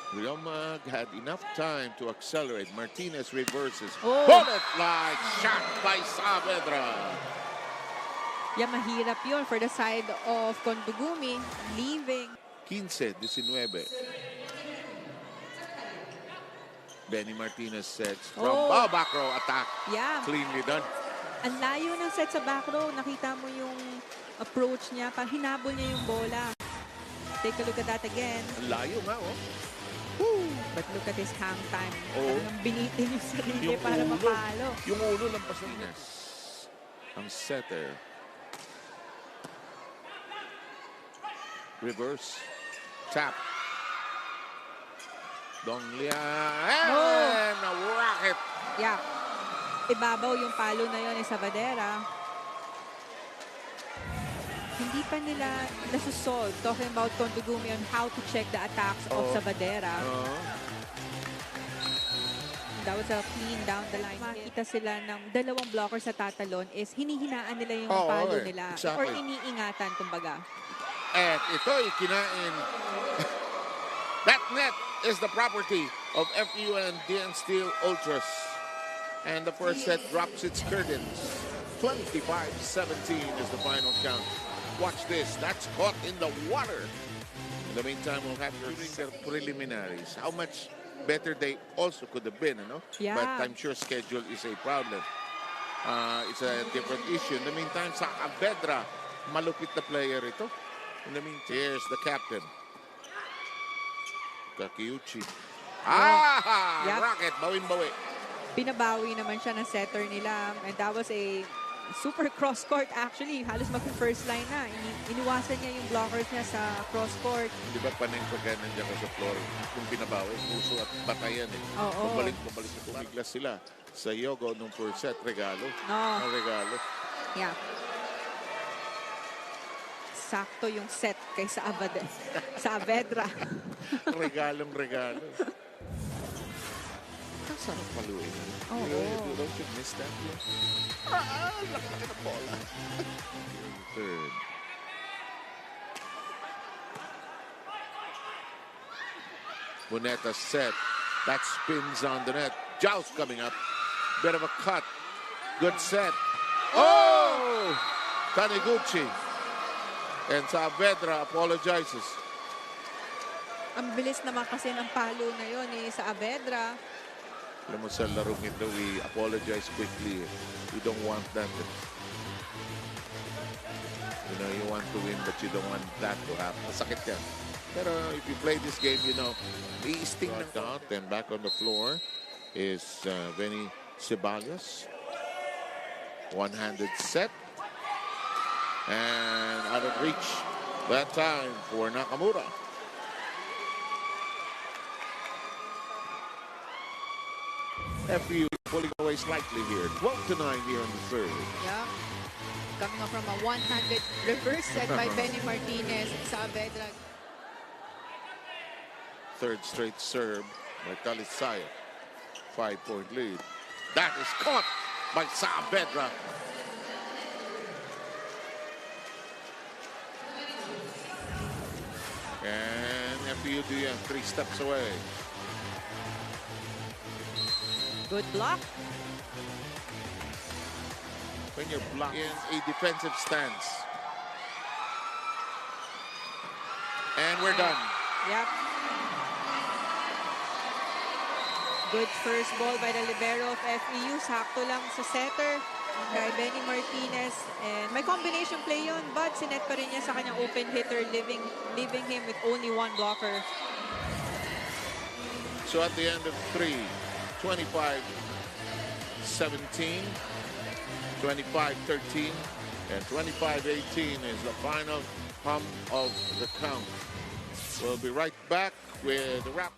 Riomag had enough time to accelerate. Martinez reverses. Oh. Bullet-like shot by Saavedra. Yeah, mahirap yun for the side of Condugumi, leaving. 15-19. Benny Martinez sets from back row attack. Yeah. Cleanly done. Ang layo ng set sa back row. Nakita mo yung approach niya. Hinabol niya yung bola. Take a look at that again. Ang layo nga, oh. Woo! But look at his hang time. Talagang binitin yung sarili Yung para ulo. mapalo. Yung ulo ng Pasinas. Ang setter. Reverse. Tap. Donglia. And a rocket. Yeah. Ibabaw yung palo na yun ni Saavedra. Hindi pa nila nasusolve. Talking about Condugumi on how to check the attacks of Saavedra. That was a clean down the line. Makita sila ng dalawang blockers sa tatalon is hinihinaan nila yung palo nila. Exactly. Or iniingatan, kumbaga. At ito'y kinain. That net is the property of FU and DN Steel Ultras. And the first set drops its curtains. 25-17 is the final count. Watch this. That's caught in the water. In the meantime, we'll have to read their preliminaries. How much better they also could have been, you know? Yeah. But I'm sure schedule is a problem. It's a different issue. In the meantime, sa Saavedra, malupit na player ito. In the meantime, here's the captain. Takeuchi. Yep. Rocket, bawin-bawi. Pinabawi naman siya ng setter nila. And that was a super cross-court actually. Halos mag-first line na. Iniwasan niya yung blockers niya sa cross-court. Di ba panay pagka nandiyan ka sa floor, kung pinabawi, puso at batayan eh. Pabalik na tumiglas sila. Sa Yogo nung first set, regalo. Ang regalo. Yeah. Sakto yung set kay Saavedra. Regalong regalo. Ang sarap paluin. You don't you miss that? Laki-laki ng bola. Third. Boneta set. That spins on the net. Joust coming up. Bit of a cut. Good set. Oh! Taniguchi. And Saavedra apologizes. Ang bilis naman kasi ng palo na yun ni Saavedra. Alam mo sa larong ito, we apologize quickly. We don't want that. You know, you want to win but you don't want that to happen. Masakit yan. Pero if you play this game, you know, i-sting ng dot. And back on the floor is Benny Ceballos. One-handed set. And out of reach. That time for Nakamura. FU pulling away slightly here. 12-9 here in the third. Yeah. Coming up from a one-handed reverse set by Benny Martinez. Saavedra. Third straight serve by Talisaya. 5-point lead. That is caught by Saavedra. And FU Duyan 3 steps away. Good block. When you're blocked in a defensive stance. And we're done. Yep. Good first ball by the libero of FEU. Sakto lang sa setter kay Benny Martinez. And may combination play yun, but sinet pa rin niya sa kanyang open hitter, leaving him with only one blocker. So at the end of 3, 25-17, 25-13, and 25-18 is the final hum of the count. We'll be right back with the wrap-up.